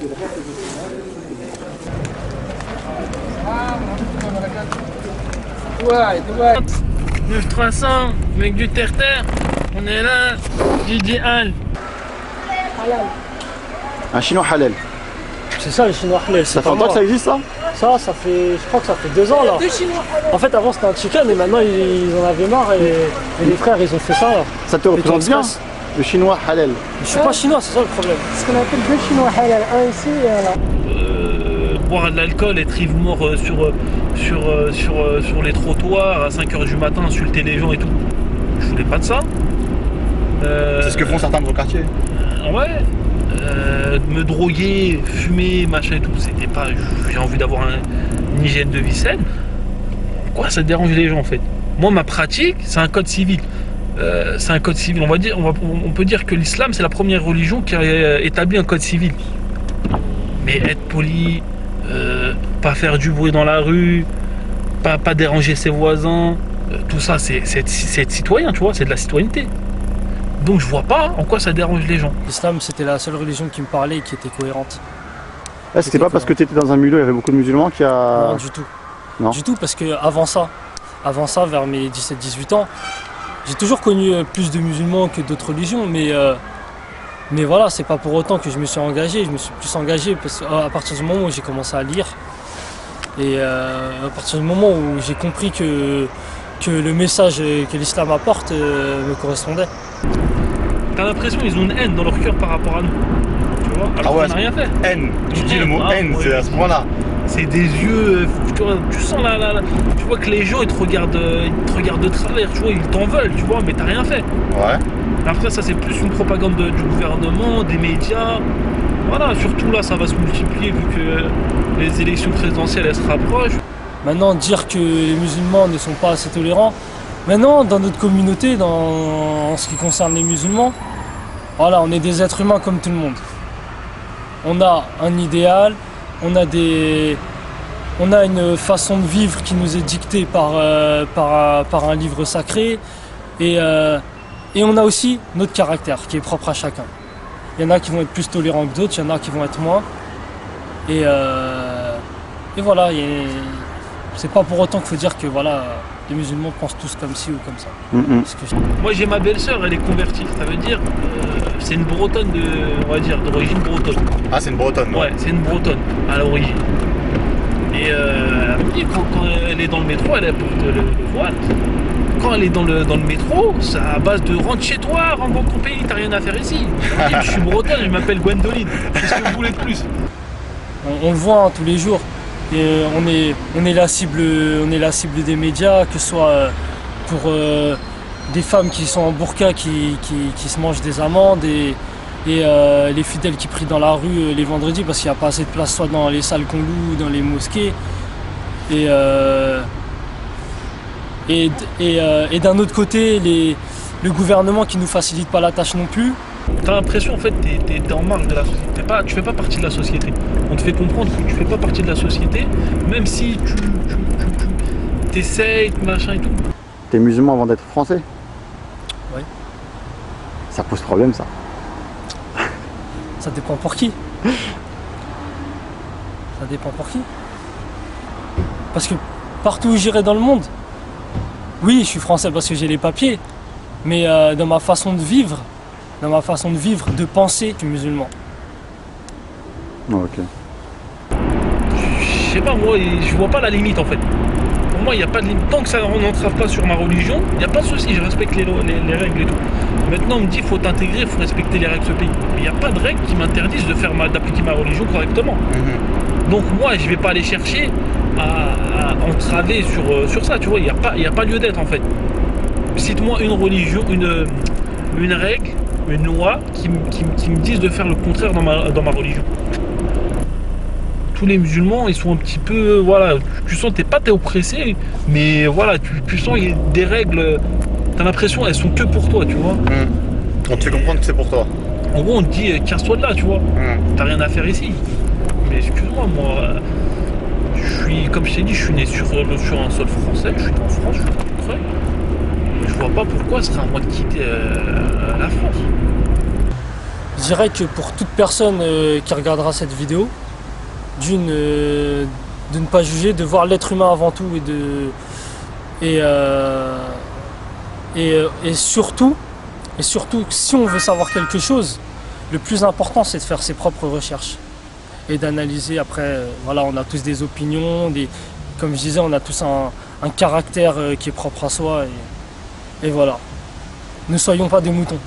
9-300, mec du terre-terre, on est là, idéal. Un chinois halal. C'est ça le chinois halal. Ça fait longtemps que ça existe ça? Ça fait, je crois que ça fait 2 ans là. En fait avant c'était un chicken et maintenant ils en avaient marre et les frères ils ont fait ça là. Ça te représente bien le chinois halal? Je suis pas chinois, c'est ça le problème. Ce qu'on appelle deux chinois halal, un ici et un là. Boire de l'alcool, être ivre-mort sur les trottoirs à 5h du matin, insulter les gens et tout. Je voulais pas de ça. C'est ce que font certains de vos quartiers. Ouais. Me droguer, fumer, machin et tout, c'était pas. J'ai envie d'avoir une hygiène de vie saine. Pourquoi ça dérange les gens en fait? Moi, ma pratique, c'est un code civil. C'est un code civil. On peut dire que l'islam, c'est la première religion qui a établi un code civil. Mais être poli, pas faire du bruit dans la rue, pas déranger ses voisins, tout ça, c'est être citoyen, tu vois, c'est de la citoyenneté. Donc je vois pas en quoi ça dérange les gens. L'islam c'était la seule religion qui me parlait et qui était cohérente. C'était pas parce que tu étais dans un milieu où il y avait beaucoup de musulmans qui a... Non du tout. Non. Du tout parce que avant ça vers mes 17-18 ans, j'ai toujours connu plus de musulmans que d'autres religions, mais voilà, c'est pas pour autant que je me suis engagé. Je me suis plus engagé à partir du moment où j'ai commencé à lire et à partir du moment où j'ai compris que le message que l'islam apporte me correspondait. T'as l'impression qu'ils ont une haine dans leur cœur par rapport à nous. Tu vois, alors qu'on n'a rien fait. Haine, tu dis le mot haine, c'est à ce point-là. C'est des yeux, tu sens là, tu vois que les gens ils te regardent de travers, tu vois, ils t'en veulent, tu vois, mais t'as rien fait. Ouais. Après ça c'est plus une propagande du gouvernement, des médias. Voilà, surtout là ça va se multiplier vu que les élections présidentielles elles se rapprochent. Maintenant dire que les musulmans ne sont pas assez tolérants, maintenant dans notre communauté, en ce qui concerne les musulmans, voilà, on est des êtres humains comme tout le monde. On a un idéal, on a une façon de vivre qui nous est dictée par un livre sacré et on a aussi notre caractère qui est propre à chacun. Il y en a qui vont être plus tolérants que d'autres, il y en a qui vont être moins. Et voilà, c'est pas pour autant qu'il faut dire que voilà, les musulmans pensent tous comme ci ou comme ça. Moi j'ai ma belle-sœur, elle est convertie, ça veut dire c'est une bretonne d'origine bretonne. Ah c'est une bretonne. Ouais, c'est une bretonne à l'origine. Et elle me dit quand elle est dans le métro, elle porte le voile. Quand elle est dans le métro, c'est à base de rentre chez toi, rentre dans ton pays, t'as rien à faire ici. Elle me dit, je suis bretonne, je m'appelle Gwendoline. Qu'est-ce que vous voulez de plus? On le voit tous les jours. Et on est la cible des médias, que ce soit pour des femmes qui sont en burqa qui se mangent des amandes et les fidèles qui prient dans la rue les vendredis parce qu'il n'y a pas assez de place soit dans les salles qu'on loue ou dans les mosquées. Et d'un autre côté, le gouvernement qui ne nous facilite pas la tâche non plus. T'as l'impression en fait t'es en marge de la société, tu fais pas partie de la société. On te fait comprendre que tu fais pas partie de la société, même si tu essayes, machin et tout. T'es musulman avant d'être français? Oui. Ça pose problème ça. Ça dépend pour qui. Ça dépend pour qui. Parce que partout où j'irai dans le monde, oui je suis français parce que j'ai les papiers, mais dans ma façon de vivre, de penser, je suis musulman. Ok. Je sais pas, moi, je vois pas la limite en fait. Pour moi, il n'y a pas de limite. Tant que ça n'entrave pas sur ma religion, il n'y a pas de souci, je respecte les règles et tout. Maintenant, on me dit qu'il faut t'intégrer, il faut respecter les règles de ce pays. Mais il n'y a pas de règles qui m'interdisent d'appliquer ma religion correctement. Donc moi, je vais pas aller chercher à entraver sur ça, tu vois, il n'y a pas lieu d'être en fait. Cite-moi une religion, une règle, une loi qui me disent de faire le contraire dans ma religion. Tous les musulmans, ils sont un petit peu, voilà, tu sens t'es oppressé, mais voilà, tu sens il y a des règles, t'as l'impression elles sont que pour toi, tu vois. On te fait comprendre que c'est pour toi. En gros, on te dit, casse-toi de là, tu vois, t'as rien à faire ici. Mais excuse-moi, moi, comme je t'ai dit, je suis né sur un sol français, je suis en France, je suis français. Je vois pas pourquoi ce serait à moi de quitter la France. Je dirais que pour toute personne qui regardera cette vidéo, de ne pas juger, de voir l'être humain avant tout et surtout, si on veut savoir quelque chose, le plus important c'est de faire ses propres recherches et d'analyser. Après, voilà, on a tous des opinions, comme je disais, on a tous un caractère qui est propre à soi et voilà. Ne soyons pas des moutons.